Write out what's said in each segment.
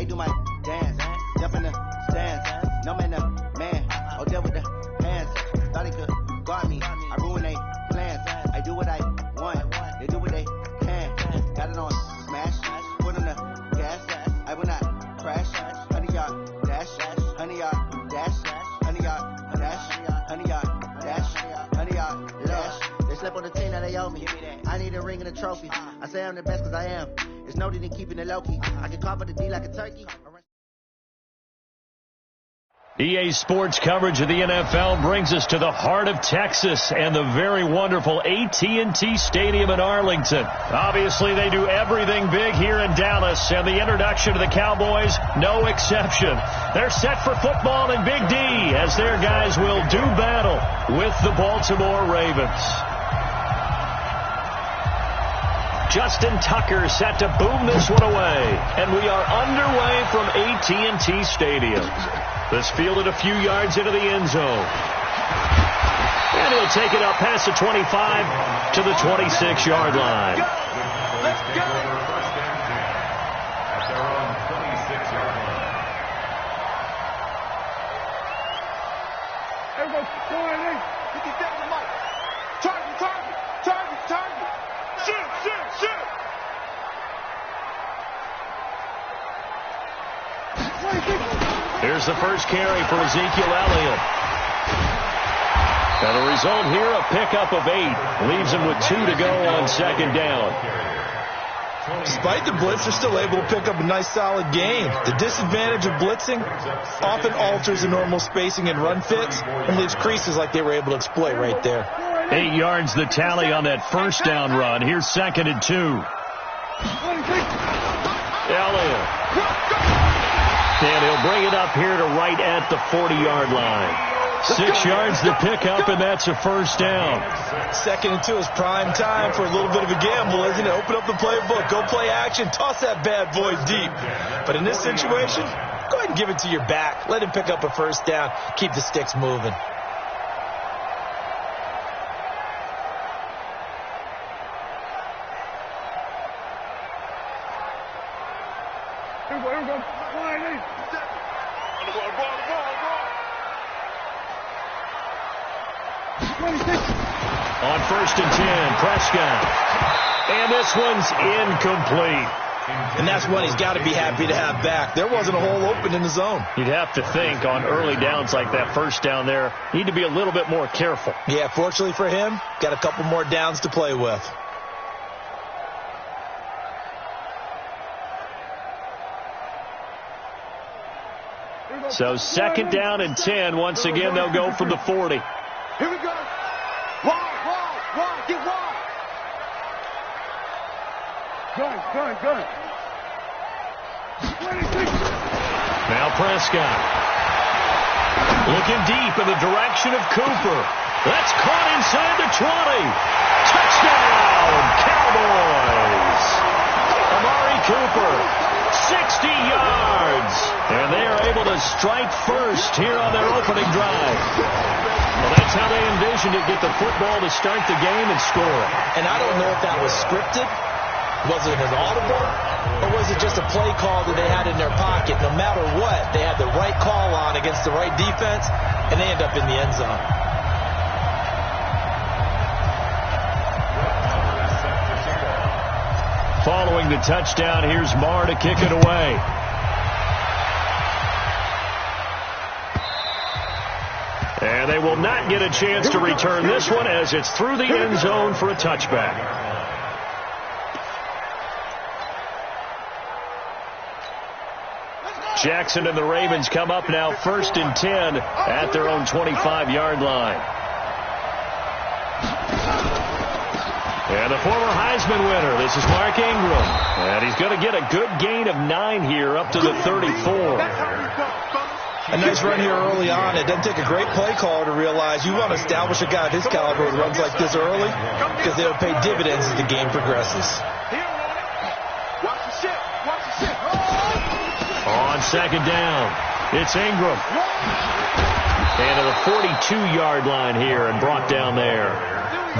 do my dance, jump in the stands. No man, man. Oh, deal with the hands. Thought he could guard me. I ruin they plans. I do what I want. They do what they can. Got it on smash. Put on the gas. I will not crash. 100 yard dash. 100 yard dash. 100 yard dash. 100 yard dash. 100 yard dash. They slip on the team that they owe me. I need a ring and a trophy. I say I'm the best because I am. It's no need in keeping it low key. I can carve up the D like a turkey. EA Sports coverage of the NFL brings us to the heart of Texas and the very wonderful AT&T Stadium in Arlington. Obviously, they do everything big here in Dallas, and the introduction to the Cowboys, no exception. They're set for football in Big D as their guys will do battle with the Baltimore Ravens. Justin Tucker set to boom this one away, and we are underway from AT&T Stadium. This fielded a few yards into the end zone. And he'll take it up past the 25 to the 26-yard line. Let's go! At their own 26-yard line. Everybody, go ahead. Get the down the mic. Target. Shoot. Here's the first carry for Ezekiel Elliott. And the result here, a pickup of 8. Leaves him with 2 to go on second down. Despite the blitz, they're still able to pick up a nice solid gain. The disadvantage of blitzing often alters the normal spacing and run fits and leaves creases like they were able to exploit right there. 8 yards the tally on that first down run. Here's 2nd and 2. Elliott. And he'll bring it up here to right at the 40-yard line. 6 yards to pick up, and that's a first down. 2nd and 2 is prime time for a little bit of a gamble, isn't it? Open up the playbook, go play action, toss that bad boy deep. But in this situation, go ahead and give it to your back. Let him pick up a first down. Keep the sticks moving. Here we go. On 1st and 10, Prescott. And this one's incomplete. And that's one he's got to be happy to have back. There wasn't a hole open in the zone. You'd have to think on early downs like that first down there, need to be a little bit more careful. Yeah, fortunately for him, got a couple more downs to play with. So 2nd down and 10. Once again, they'll go from the 40. Here we go. Wide. Get wide. Gun. 26. Now Prescott. Looking deep in the direction of Cooper. That's caught inside the 20. Touchdown, Cowboys. Amari Cooper, 60 yards. And they are able to strike first here on their opening drive. Well, that's how they envisioned it, get the football to start the game and score. And I don't know if that was scripted. Was it an audible? Or was it just a play call that they had in their pocket? No matter what, they had the right call on against the right defense, and they end up in the end zone. Following the touchdown, here's Marr to kick it away. And they will not get a chance to return this one as it's through the end zone for a touchback. Jackson and the Ravens come up now 1st and 10 at their own 25-yard line. And the former Heisman winner, this is Mark Ingram. And he's going to get a good gain of 9 here up to the 34. A nice run here early on. It doesn't take a great play caller to realize you want to establish a guy of his caliber who runs like this early because they'll pay dividends as the game progresses. On 2nd down, it's Ingram. And to the 42-yard line here and brought down there.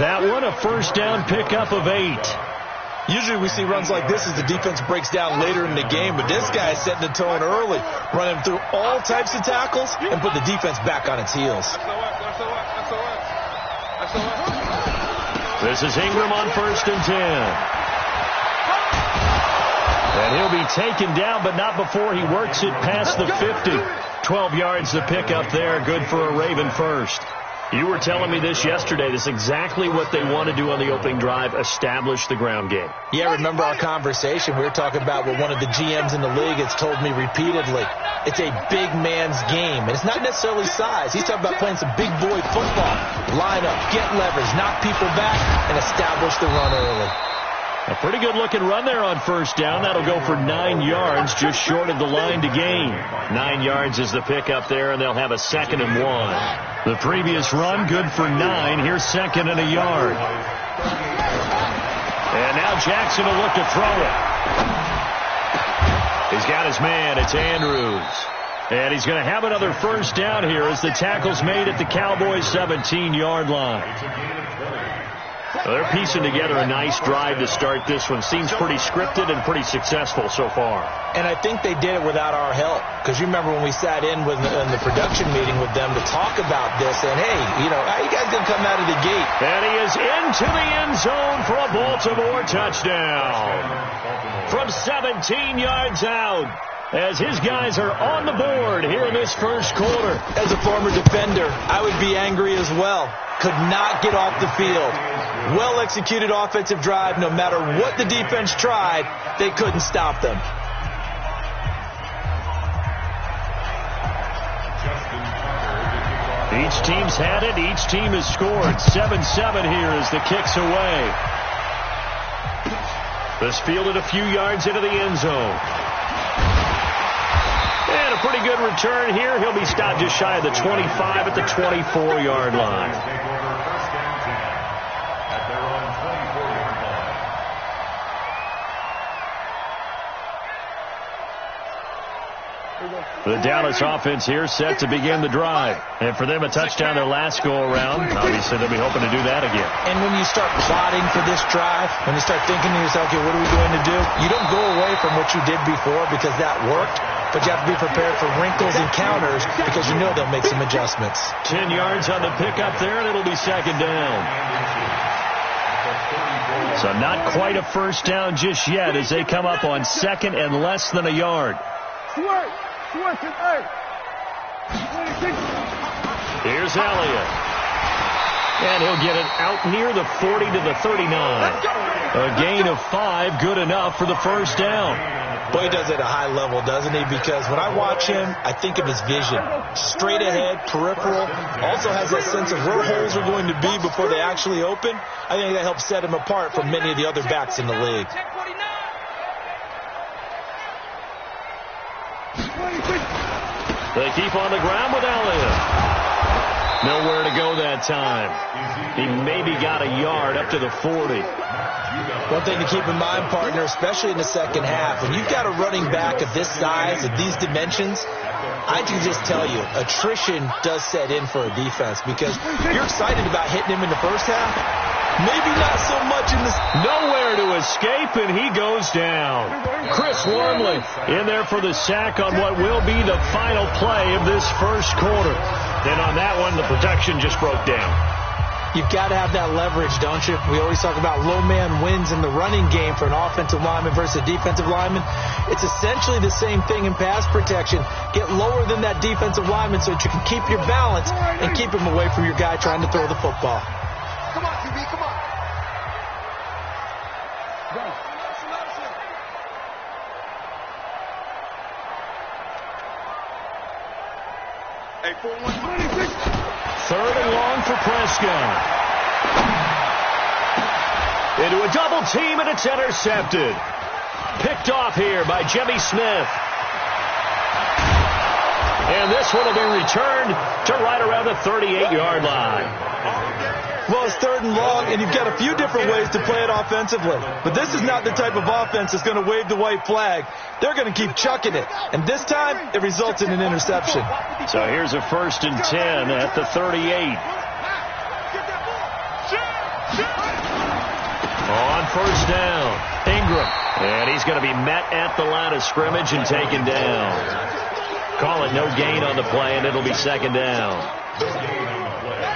That one a first down pickup of 8. Usually we see runs like this as the defense breaks down later in the game, but this guy is setting the tone early, running through all types of tackles and put the defense back on its heels. This is Ingram on 1st and 10. And he'll be taken down, but not before he works it past the 50. 12 yards to pick up there, good for a Raven first. You were telling me this yesterday. This is exactly what they want to do on the opening drive, establish the ground game. Yeah, remember our conversation? We were talking about what one of the GMs in the league has told me repeatedly. It's a big man's game, and it's not necessarily size. He's talking about playing some big boy football. Line up, get leverage, knock people back, and establish the run early. A pretty good-looking run there on 1st down. That'll go for 9 yards, just short of the line to gain. 9 yards is the pickup there, and they'll have a 2nd and 1. The previous run, good for 9. Here's 2nd and a yard. And now Jackson will look to throw it. He's got his man. It's Andrews. And he's going to have another 1st down here as the tackle's made at the Cowboys' 17-yard line. Well, they're piecing together a nice drive to start this one. Seems pretty scripted and pretty successful so far. And I think they did it without our help. Because you remember when we sat in the production meeting with them to talk about this. And, hey, you know, how you guys going to come out of the gate? And he is into the end zone for a Baltimore touchdown. From 17 yards out. As his guys are on the board here in this first quarter. As a former defender, I would be angry as well. Could not get off the field. Well-executed offensive drive. No matter what the defense tried, they couldn't stop them. Each team's had it. Each team has scored. 7-7 here as the kick's away. This fielded a few yards into the end zone. And a pretty good return here. He'll be stopped just shy of the 25 at the 24-yard line. The Dallas offense here set to begin the drive. And for them, a touchdown their last go-around. Obviously, they'll be hoping to do that again. And when you start plotting for this drive, when you start thinking to yourself, okay, what are we going to do? You don't go away from what you did before because that worked. But you have to be prepared for wrinkles and counters because you know they'll make some adjustments. 10 yards on the pickup there, and it'll be 2nd down. So not quite a 1st down just yet as they come up on 2nd and less than a yard. Here's Elliott. And he'll get it out near the 40 to the 39. A gain of 5, good enough for the 1st down. Boy, he does it at a high level, doesn't he? Because when I watch him, I think of his vision. Straight ahead, peripheral. Also has that sense of where holes are going to be before they actually open. I think that helps set him apart from many of the other backs in the league. They keep on the ground with Elliott. Nowhere to go that time. He maybe got a yard up to the 40. One thing to keep in mind, partner, especially in the second half, when you've got a running back of this size, of these dimensions, I can just tell you, attrition does set in for a defense because you're excited about hitting him in the first half. Maybe not so much in this. Nowhere to escape, and he goes down. Chris Wormley in there for the sack on what will be the final play of this first quarter. And on that one, the protection just broke down. You've got to have that leverage, don't you? We always talk about low man wins in the running game for an offensive lineman versus a defensive lineman. It's essentially the same thing in pass protection. Get lower than that defensive lineman so that you can keep your balance and keep him away from your guy trying to throw the football. Come on, QB, come on. Go. Hey, 4-1. 3rd and long for Prescott. Into a double team, and it's intercepted. Picked off here by Jimmy Smith. And this one will be returned to right around the 38-yard line. Well, it's 3rd and long, and you've got a few different ways to play it offensively. But this is not the type of offense that's going to wave the white flag. They're going to keep chucking it. And this time, it results in an interception. So here's a 1st and 10 at the 38. On first down, Ingram. And he's going to be met at the line of scrimmage and taken down. Call it no gain on the play, and it'll be second down.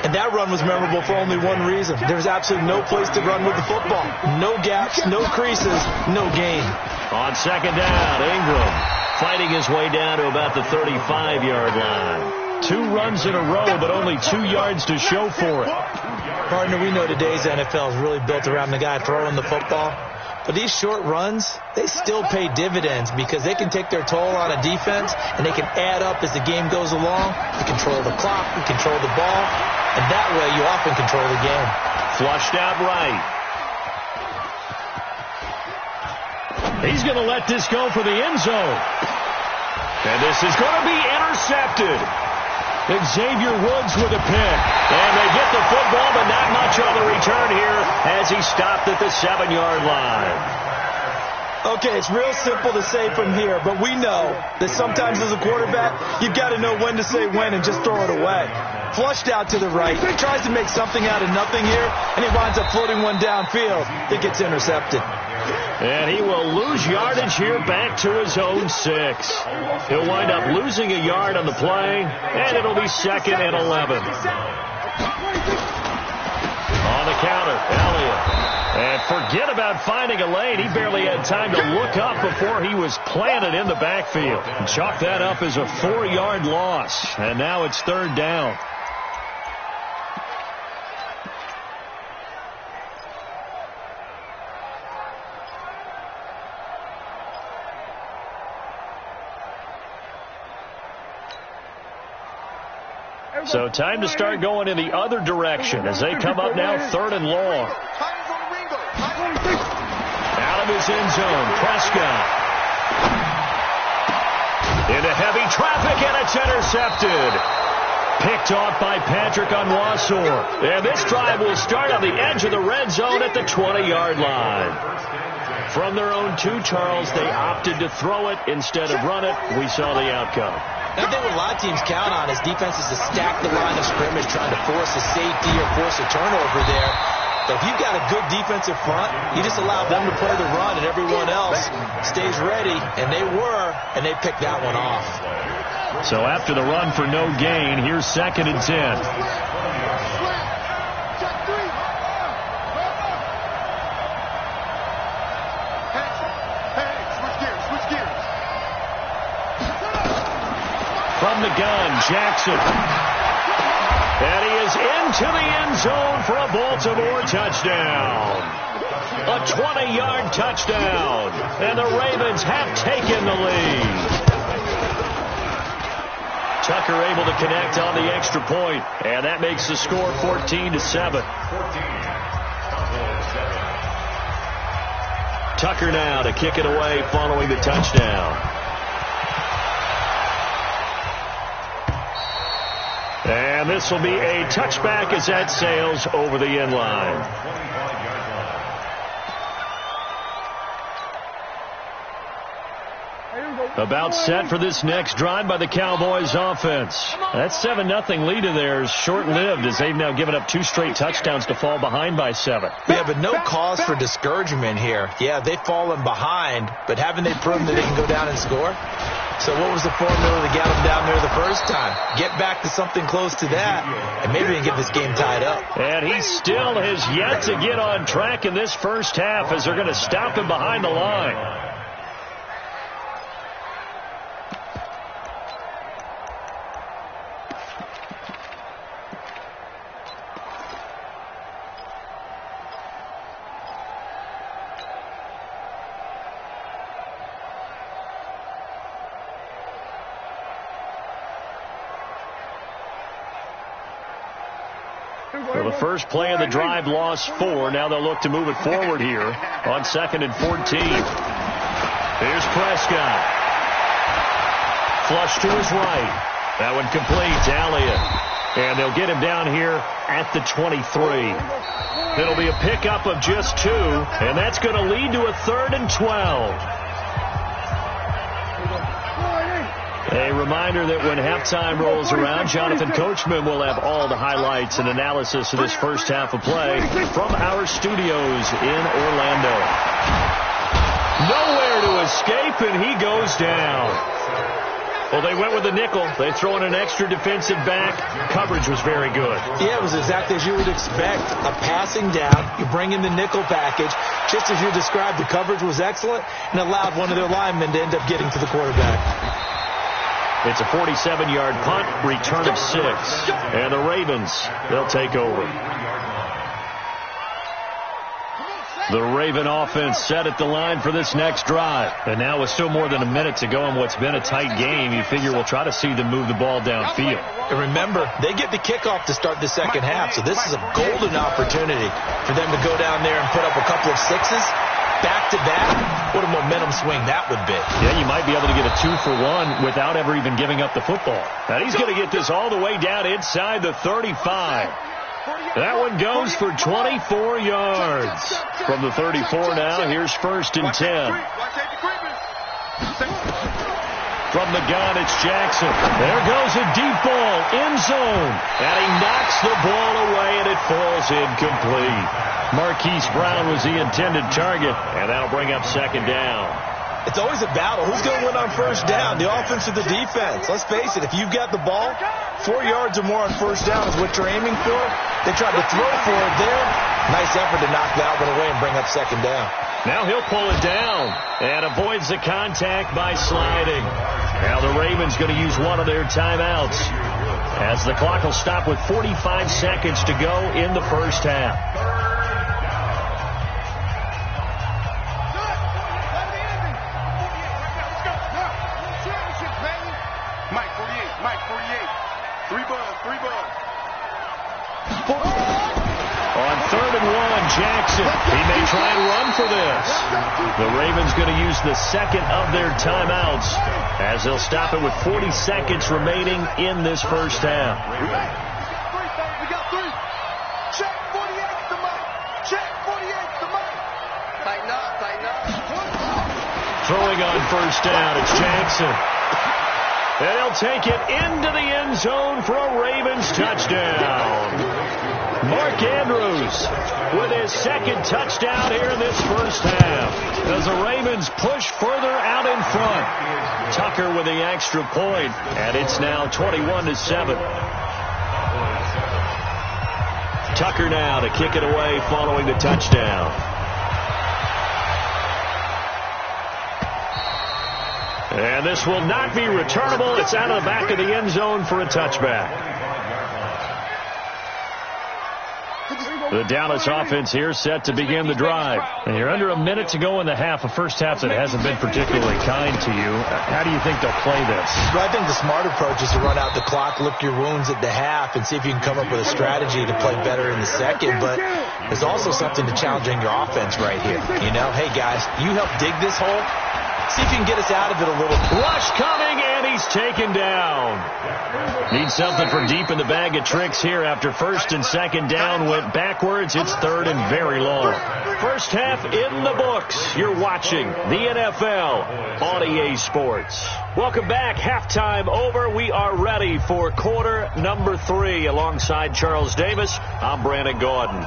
And that run was memorable for only one reason. There was absolutely no place to run with the football. No gaps, no creases, no gain. On second down, Ingram fighting his way down to about the 35-yard line. 2 runs in a row, but only 2 yards to show for it. Partner, we know today's NFL is really built around the guy throwing the football. But these short runs, they still pay dividends because they can take their toll on a defense, and they can add up as the game goes along. You control the clock, you control the ball, and that way you often control the game. Flushed out right. He's going to let this go for the end zone. And this is going to be intercepted. Xavier Woods with a pick. And they get the football, but not much on the return here as he stopped at the 7-yard line. Okay, it's real simple to say from here, but we know that sometimes as a quarterback, you've got to know when to say when and just throw it away. Flushed out to the right. He tries to make something out of nothing here, and he winds up floating one downfield. It gets intercepted. And he will lose yardage here back to his own 6. He'll wind up losing a yard on the play, and it'll be 2nd and 11. On the counter, Elliott. And forget about finding a lane. He barely had time to look up before he was planted in the backfield. Chalk that up as a 4-yard loss. And now it's 3rd down. So time to start going in the other direction as they come up now 3rd and long. Out of his end zone, Prescott. Into heavy traffic, and it's intercepted. Picked off by Patrick Onwuasor. And this drive will start on the edge of the red zone at the 20-yard line. From their own 2, Charles, they opted to throw it instead of run it. We saw the outcome. I think what a lot of teams count on is defenses to stack the line of scrimmage, trying to force a safety or force a turnover there. But if you've got a good defensive front, you just allow them to play the run and everyone else stays ready, and they were, and they picked that one off. So after the run for no gain, here's 2nd and 10. From the gun, Jackson. And he is into the end zone for a Baltimore touchdown. A 20-yard touchdown. And the Ravens have taken the lead. Tucker able to connect on the extra point. And that makes the score 14-7. Tucker now to kick it away following the touchdown. And this will be a touchback as that sails over the end line. About set for this next drive by the Cowboys offense. That 7-0 lead of theirs short-lived as they've now given up 2 straight touchdowns to fall behind by 7. Yeah, but no cause for discouragement here. Yeah, they've fallen behind, but haven't they proven that they can go down and score? So what was the formula to get them down there the first time? Get back to something close to that, and maybe we can get this game tied up. And he still has yet to get on track in this first half as they're going to stop him behind the line. Well, the first play of the drive lost 4. Now they'll look to move it forward here on 2nd and 14. Here's Prescott. Flush to his right. That one complete to Elliott. And they'll get him down here at the 23. It'll be a pickup of just 2, and that's going to lead to a 3rd and 12. A reminder that when halftime rolls around, Jonathan Coachman will have all the highlights and analysis of this first half of play from our studios in Orlando. Nowhere to escape, and he goes down. Well, they went with the nickel. They throw in an extra defensive back. Coverage was very good. Yeah, it was exactly as you would expect. A passing down. You bring in the nickel package. Just as you described, the coverage was excellent and allowed one of their linemen to end up getting to the quarterback. It's a 47-yard punt, return of 6. And the Ravens, they'll take over. The Raven offense set at the line for this next drive. And now with still more than a minute to go in what's been a tight game, you figure we'll try to see them move the ball downfield. And remember, they get the kickoff to start the second half, so this is a golden opportunity for them to go down there and put up a couple of sixes back-to-back. What a momentum swing that would be. Yeah, you might be able to get a 2-for-1 without ever even giving up the football. Now he's going to get this all the way down inside the 35. That one goes for 24 yards. From the 34 now, here's 1st and 10. From the gun, it's Jackson. There goes a deep ball, end zone. And he knocks the ball away, and it falls incomplete. Marquise Brown was the intended target, and that'll bring up 2nd down. It's always a battle. Who's going to win on 1st down, the offense or the defense? Let's face it, if you've got the ball, 4 yards or more on 1st down is what you're aiming for. They tried to throw for it there. Nice effort to knock that one away and bring up 2nd down. Now he'll pull it down and avoids the contact by sliding. Now the Ravens going to use one of their timeouts as the clock will stop with 45 seconds to go in the first half. On 3rd and 1, Jackson. He may try and run for this. The Ravens going to use the 2nd of their timeouts as they'll stop it with 40 seconds remaining in this first half. We got 3. Check 48's the mic. Check 48's the mic. Tighten up, tighten up. Throwing on 1st down, it's Jackson. And he'll take it into the end zone for a Ravens touchdown. Mark Andrews with his 2nd touchdown here in this first half as the Ravens push further out in front. Tucker with the extra point, and it's now 21-7. Tucker now to kick it away following the touchdown. And this will not be returnable. It's out of the back of the end zone for a touchback. The Dallas offense here set to begin the drive. And you're under a minute to go in the half, a first half that hasn't been particularly kind to you. How do you think they'll play this? Well, I think the smart approach is to run out the clock, lick your wounds at the half, and see if you can come up with a strategy to play better in the second. But there's also something to challenging your offense right here. You know, hey, guys, you help dig this hole. See if you can get us out of it a little. Rush coming, and he's taken down. Need something for deep in the bag of tricks here after 1st and 2nd down went backwards. It's 3rd and very long. First half in the books. You're watching the NFL on EA Sports. Welcome back. Halftime over. We are ready for quarter number 3. Alongside Charles Davis, I'm Brandon Gordon.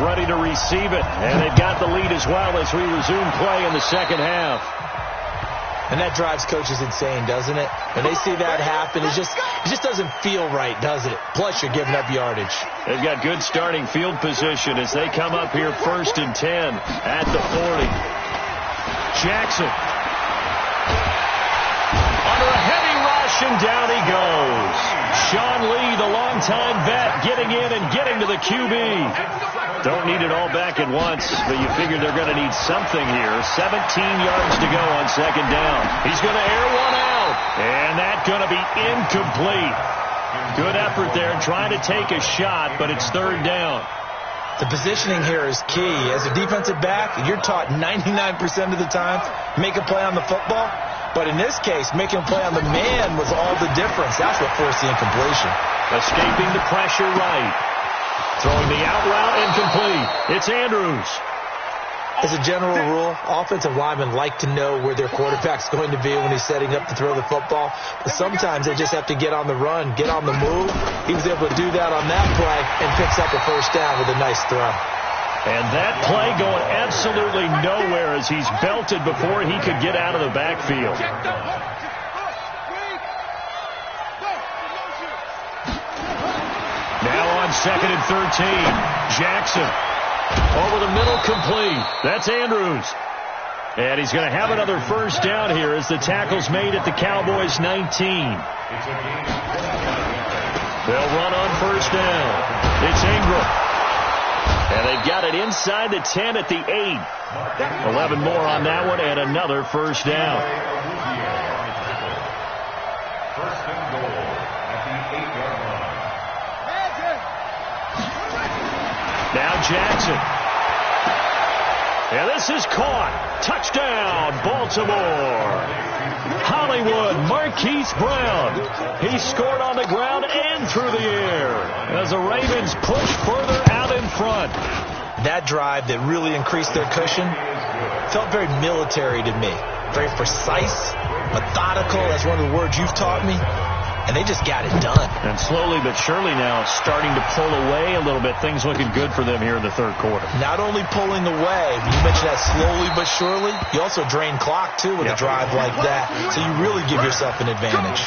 Ready to receive it, and they've got the lead as well as we resume play in the second half. And that drives coaches insane, doesn't it? When they see that happen, it just doesn't feel right, does it? Plus, you're giving up yardage. They've got good starting field position as they come up here 1st and 10 at the 40. Jackson. Under a heavy rush, and down he goes. Sean Lee, the longtime vet, getting in and getting to the QB. Don't need it all back at once, but you figure they're going to need something here. 17 yards to go on 2nd down. He's going to air one out, and that's going to be incomplete. Good effort there trying to take a shot, but it's 3rd down. The positioning here is key. As a defensive back, you're taught 99% of the time, make a play on the football. But in this case, making a play on the man was all the difference. That's what forced the incompletion. Escaping the pressure right. Throwing the out route incomplete. It's Andrews. As a general rule, offensive linemen like to know where their quarterback's going to be when he's setting up to throw the football. But sometimes they just have to get on the run, get on the move. He was able to do that on that play and picks up a first down with a nice throw. And that play going absolutely nowhere as he's belted before he could get out of the backfield. Now on 2nd and 13, Jackson. Over the middle, complete. That's Andrews. And he's going to have another first down here as the tackle's made at the Cowboys' 19. They'll run on first down. It's Ingram. And they've got it inside the 10 at the 8. 11 more on that one and another first down. First and goal at the 8-yard line. Now Jackson. And this is caught. Touchdown, Baltimore. Hollywood Marquise Brown. He scored on the ground and through the air as the Ravens push further out in front. That drive that really increased their cushion felt very military to me. Very precise, methodical. That's one of the words you've taught me. And they just got it done. And slowly but surely now starting to pull away a little bit. Things looking good for them here in the third quarter. Not only pulling away, you mentioned that slowly but surely, you also drain clock, too, with a drive like that. So you really give yourself an advantage.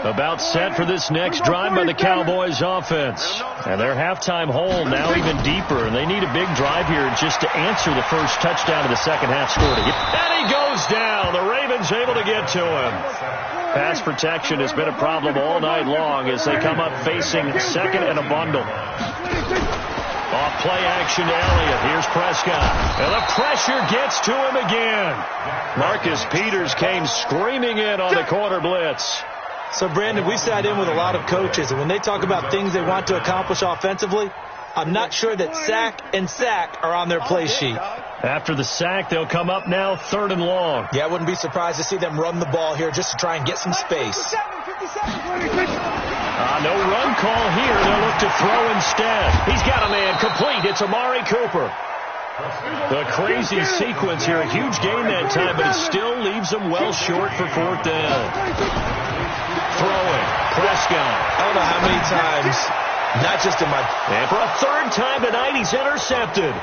About set for this next drive by the Cowboys offense. And their halftime hole now even deeper. And they need a big drive here just to answer the first touchdown of the second half score. And he goes down. The Ravens able to get to him. Pass protection has been a problem all night long as they come up facing second and a bundle. Off play action to Elliott. Here's Prescott. And the pressure gets to him again. Marcus Peters came screaming in on the corner blitz. So, Brandon, we've sat in with a lot of coaches, and when they talk about things they want to accomplish offensively, I'm not sure that sack and sack are on their play sheet. After the sack, they'll come up now 3rd and long. Yeah, I wouldn't be surprised to see them run the ball here just to try and get some space. No run call here. They'll look to throw instead. He's got a man complete. It's Amari Cooper. The crazy sequence here. A huge gain that time, but it still leaves them well short for 4th down. Throwing. Prescott. I don't know how many times, not just in my... And for a 3rd time tonight, he's intercepted.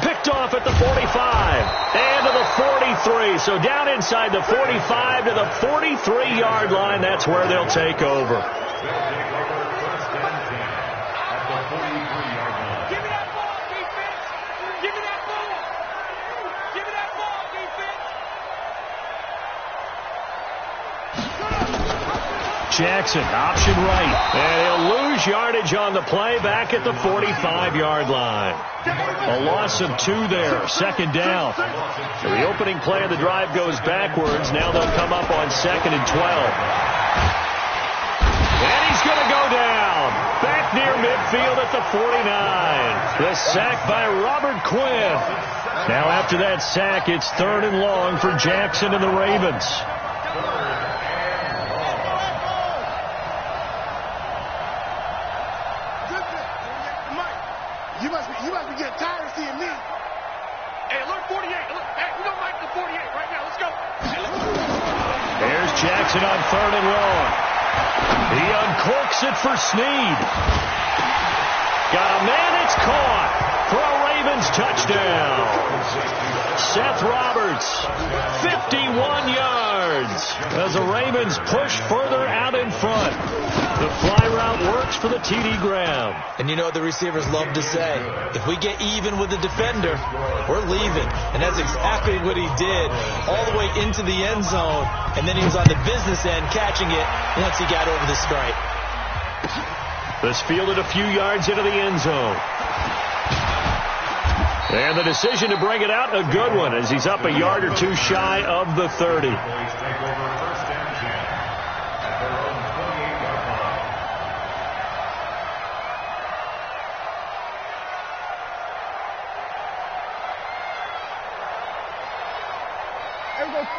Picked off at the 45. And to the 43. So down inside the 45 to the 43-yard line. That's where they'll take over. Jackson, option right. And he'll lose yardage on the play back at the 45-yard line. A loss of 2 there. 2nd down. So the opening play of the drive goes backwards. Now they'll come up on 2nd and 12. And he's going to go down. Back near midfield at the 49. The sack by Robert Quinn. Now after that sack, it's 3rd and long for Jackson and the Ravens. You must be getting tired of seeing me. Hey, alert 48. Hey, we don't like the 48 right now. Let's go. There's Jackson on 3rd and long. He uncorks it for Snead. Got a man, it's caught for a Ravens touchdown. Seth Roberts, 51 yards as the Ravens push further out in front. The fly route works for the TD Graham. And you know what the receivers love to say? If we get even with the defender, we're leaving. And that's exactly what he did all the way into the end zone. And then he was on the business end catching it once he got over the stripe. This fielded a few yards into the end zone. And the decision to bring it out, a good one, as he's up a yard or two shy of the 30.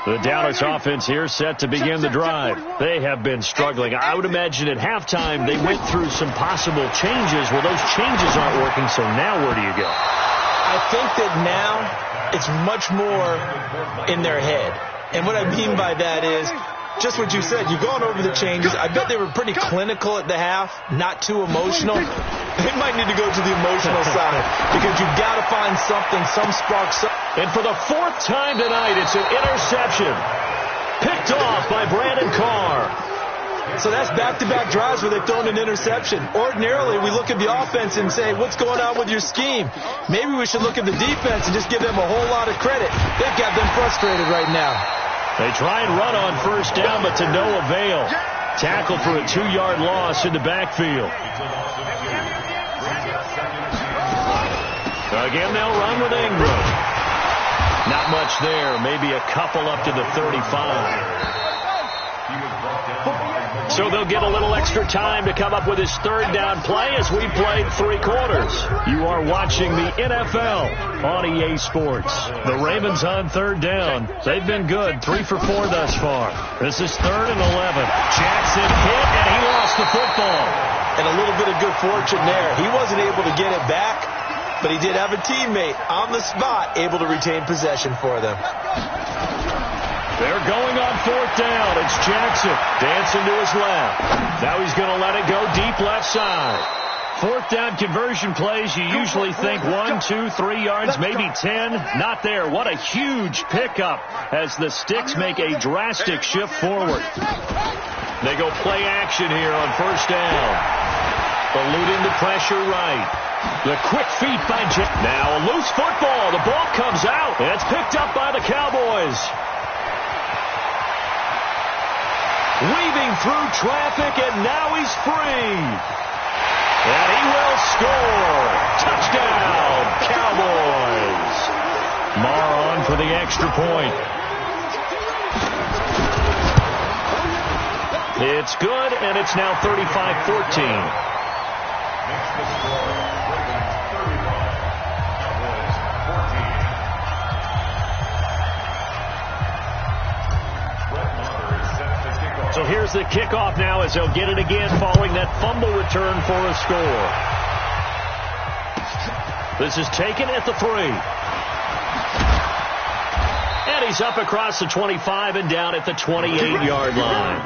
The Dallas offense here set to begin the drive. They have been struggling. I would imagine at halftime they went through some possible changes. Well, those changes aren't working, so now where do you go? I think that now it's much more in their head. And what I mean by that is just what you said. You've gone over the changes. I bet they were pretty clinical at the half, not too emotional. They might need to go to the emotional side because you've got to find something, some spark. And for the fourth time tonight, it's an interception. Picked off by Brandon Carr. So that's back-to-back drives where they've thrown an interception. Ordinarily, we look at the offense and say, what's going on with your scheme? Maybe we should look at the defense and just give them a whole lot of credit. They've got them frustrated right now. They try and run on first down, but to no avail. Tackle for a 2-yard loss in the backfield. Again, they'll run with Ingram. Not much there. Maybe a couple up to the 35. So they'll get a little extra time to come up with his third down play as we played 3 quarters. You are watching the NFL on EA Sports. The Ravens on third down. They've been good. 3 for 4 thus far. This is 3rd and 11. Jackson hit, and he lost the football. And a little bit of good fortune there. He wasn't able to get it back, but he did have a teammate on the spot able to retain possession for them. They're going on 4th down. It's Jackson dancing to his left. Now he's going to let it go deep left side. 4th down conversion plays, you usually think 1, 2, 3 yards, maybe 10. Not there. What a huge pickup as the Sticks make a drastic shift forward. They go play action here on 1st down. Eluding the pressure right. The quick feet by Jackson. Now a loose football. The ball comes out. And it's picked up by the Cowboys. Weaving through traffic, and now he's free. And he will score. Touchdown, Cowboys. Marr on for the extra point. It's good, and it's now 35-14. So here's the kickoff now as they'll get it again following that fumble return for a score. This is taken at the 3. And he's up across the 25 and down at the 28-yard line.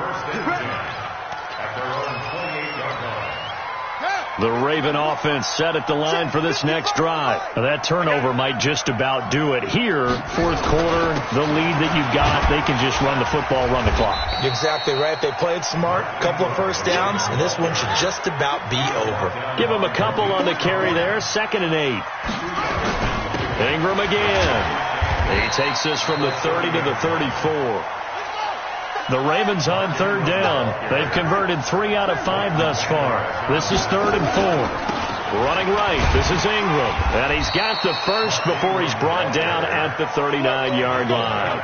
The Raven offense set at the line for this next drive. That turnover might just about do it. Here, 4th quarter, the lead that you've got, they can just run the football, run the clock. Exactly right. They played smart, couple of first downs, and this one should just about be over. Give them a couple on the carry there, 2nd and 8. Ingram again. He takes this from the 30 to the 34. The Ravens on 3rd down. They've converted 3 out of 5 thus far. This is 3rd and 4. Running right. This is Ingram. And he's got the first before he's brought down at the 39-yard line.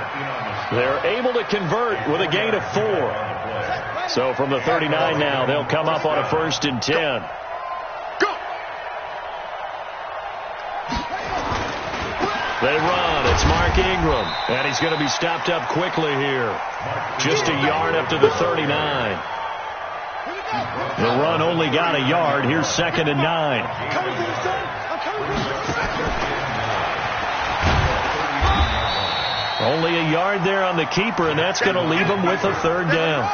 They're able to convert with a gain of 4. So from the 39 now, they'll come up on a 1st and 10. They run. It's Mark Ingram. And he's going to be stopped up quickly here. Just a yard up to the 39. The run only got a yard. Here's 2nd and 9. Only a yard there on the keeper, and that's going to leave him with a 3rd down.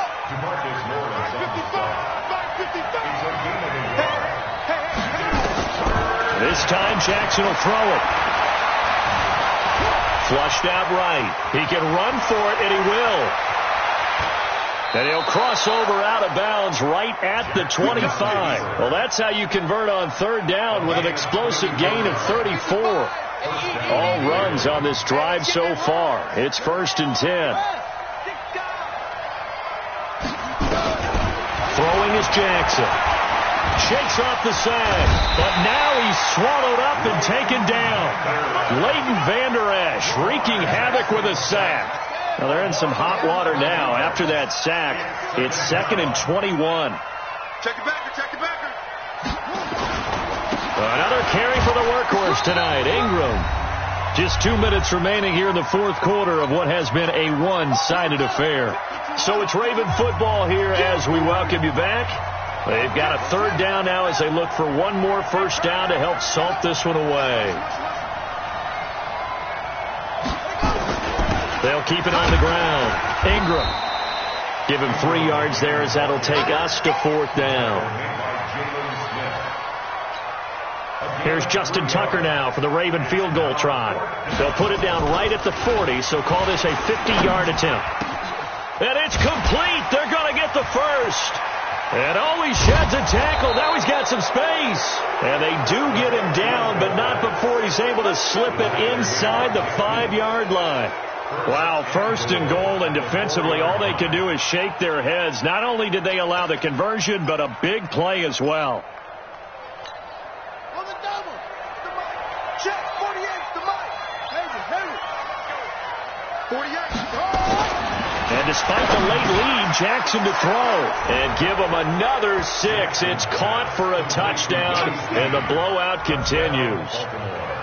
This time Jackson will throw it. Flushed out right. He can run for it, and he will. And he'll cross over out of bounds right at the 25. Well, that's how you convert on 3rd down with an explosive gain of 34. All runs on this drive so far. It's 1st and 10. Throwing is Jackson. Shakes off the sack, but now he's swallowed up and taken down. Leighton Vander Esch wreaking havoc with a sack. Well, they're in some hot water now. After that sack, it's 2nd and 21. Check it backer, check it backer. Another carry for the workhorse tonight. Ingram Just 2 minutes remaining here in the fourth quarter of what has been a one-sided affair. So it's Raven football here as we welcome you back. They've got a third down now as they look for one more first down to help salt this one away. They'll keep it on the ground. Ingram. Give him 3 yards there as that'll take us to fourth down. Here's Justin Tucker now for the Raven field goal try. They'll put it down right at the 40, so call this a 50-yard attempt. And it's complete. They're going to get the first. And he sheds a tackle. Now he's got some space. And they do get him down, but not before he's able to slip it inside the 5-yard line. Wow, first and goal, and defensively all they can do is shake their heads. Not only did they allow the conversion, but a big play as well. On the double. The Mike. Check. 48's the Mike. Heavy. 48. And despite the late lead, Jackson to throw. And give him another 6. It's caught for a touchdown, and the blowout continues.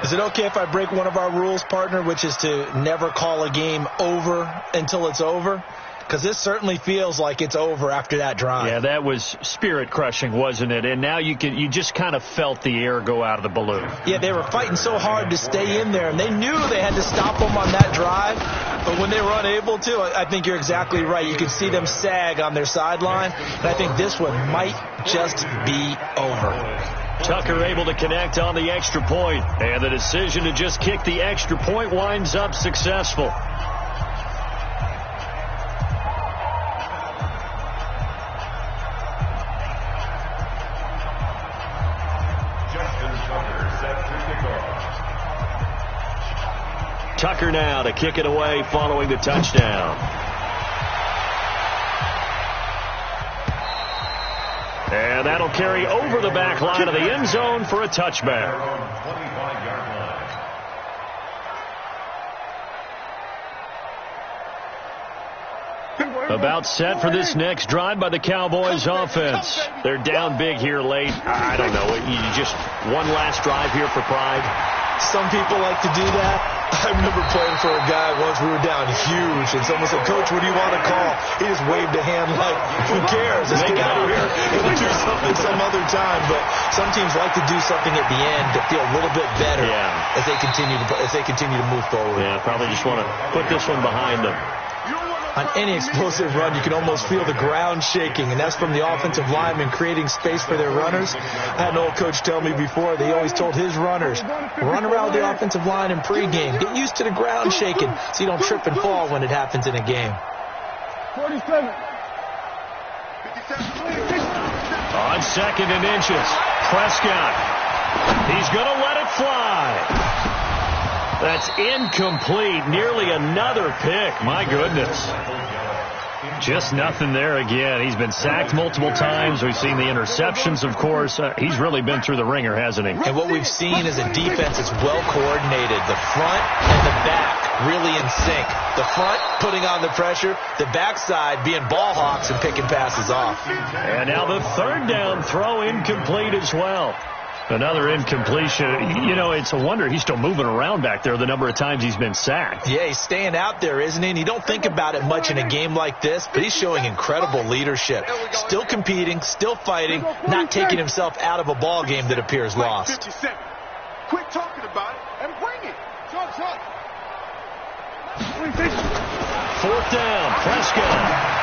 Is it okay if I break one of our rules, partner, which is to never call a game over until it's over? Because this certainly feels like it's over after that drive. Yeah, that was spirit-crushing, wasn't it? And now you just kind of felt the air go out of the balloon. Yeah, they were fighting so hard to stay in there, and they knew they had to stop them on that drive. But when they were unable to, I think you're exactly right. You could see them sag on their sideline, and I think this one might just be over. Tucker able to connect on the extra point, and the decision to just kick the extra point winds up successful. Tucker now to kick it away following the touchdown. And that'll carry over the back line of the end zone for a touchback. About set for this next drive by the Cowboys offense. They're down big here late. I don't know. You just one last drive here for pride. Some people like to do that. I remember playing for a guy once. We were down huge, and someone said, "Coach, what do you want to call?" He just waved a hand like, "Who cares? Let's get out of here. We'll do something some other time." But some teams like to do something at the end to feel a little bit better as they continue to move forward. Yeah, probably just want to put this one behind them. On any explosive run, you can almost feel the ground shaking, and that's from the offensive linemen creating space for their runners. I had an old coach tell me before, they always told his runners, run around the offensive line in pregame. Get used to the ground shaking so you don't trip and fall when it happens in a game. 47. On 2nd and inches, Prescott. He's going to let it fly. That's incomplete. Nearly another pick. My goodness. Just nothing there again. He's been sacked multiple times. We've seen the interceptions, of course. He's really been through the ringer, hasn't he? And what we've seen is a defense that's well coordinated. The front and the back really in sync. The front putting on the pressure. The backside being ball hawks and picking passes off. And now the 3rd down throw incomplete as well. Another incompletion. You know, it's a wonder he's still moving around back there the number of times he's been sacked. Yeah, he's staying out there, isn't he? And you don't think about it much in a game like this, but he's showing incredible leadership. Still competing, still fighting, not taking himself out of a ball game that appears lost. 57. Quit talking about it and bring it. Talk. 4th down, Prescott.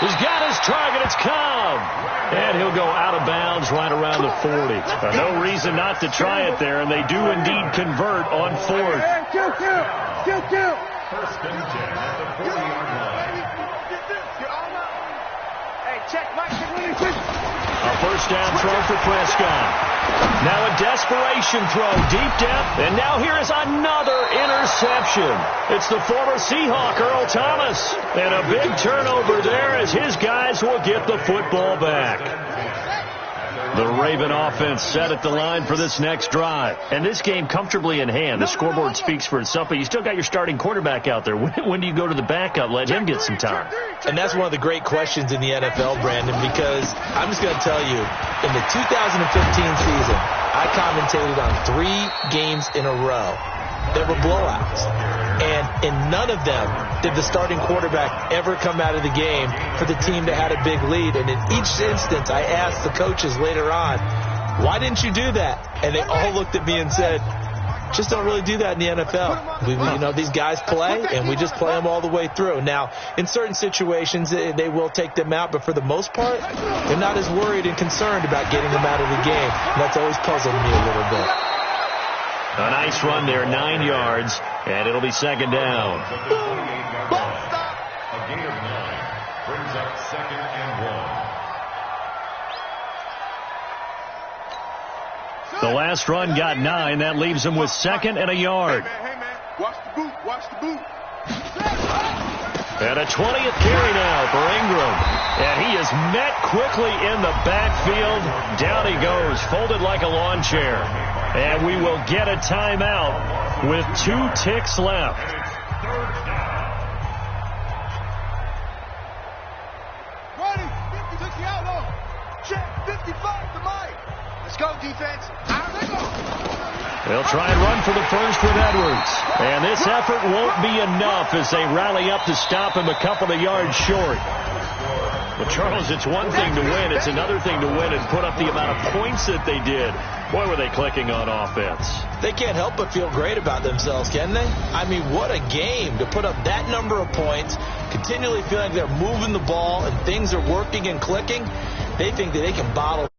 He's got his target. It's Cobb. And he'll go out of bounds right around the 40. No reason not to try it there, and they do indeed convert on 4th. Kill. First and 10 at the 40-yard line. Hey, check, Mike. A first down throw for Prescott. Now a desperation throw deep down. And now here is another interception. It's the former Seahawk, Earl Thomas. And a big turnover there as his guys will get the football back. The Raven offense set at the line for this next drive. And this game comfortably in hand. The scoreboard speaks for itself, but you still got your starting quarterback out there. When do you go to the backup? Let him get some time. And that's one of the great questions in the NFL, Brandon, because I'm just going to tell you, in the 2015 season, I commentated on 3 games in a row. There were blowouts. And in none of them did the starting quarterback ever come out of the game for the team that had a big lead. And in each instance, I asked the coaches later on, why didn't you do that? And they all looked at me and said, just don't really do that in the NFL. These guys play, and we just play them all the way through. Now, in certain situations, they will take them out, but for the most part, they're not as worried and concerned about getting them out of the game. And that's always puzzled me a little bit. A nice run there, 9 yards, and it'll be second down. A gain of 9 brings up 2nd and 1. The last run got 9. That leaves him with 2nd and a yard. Hey, man. Watch the boot. Watch the boot. And a 20th carry now for Ingram. And he is met quickly in the backfield. Down he goes, folded like a lawn chair. And we will get a timeout with 2 ticks left. Ready. 50 took you out on. Check 55 to Mike. Let's go, defense. Out they go. They'll try and run for the first with Edwards. And this effort won't be enough as they rally up to stop him a couple of yards short. But, Charles, it's one thing to win. It's another thing to win and put up the amount of points that they did. Boy, were they clicking on offense. They can't help but feel great about themselves, can they? I mean, what a game to put up that number of points, continually feeling like they're moving the ball and things are working and clicking. They think that they can bottle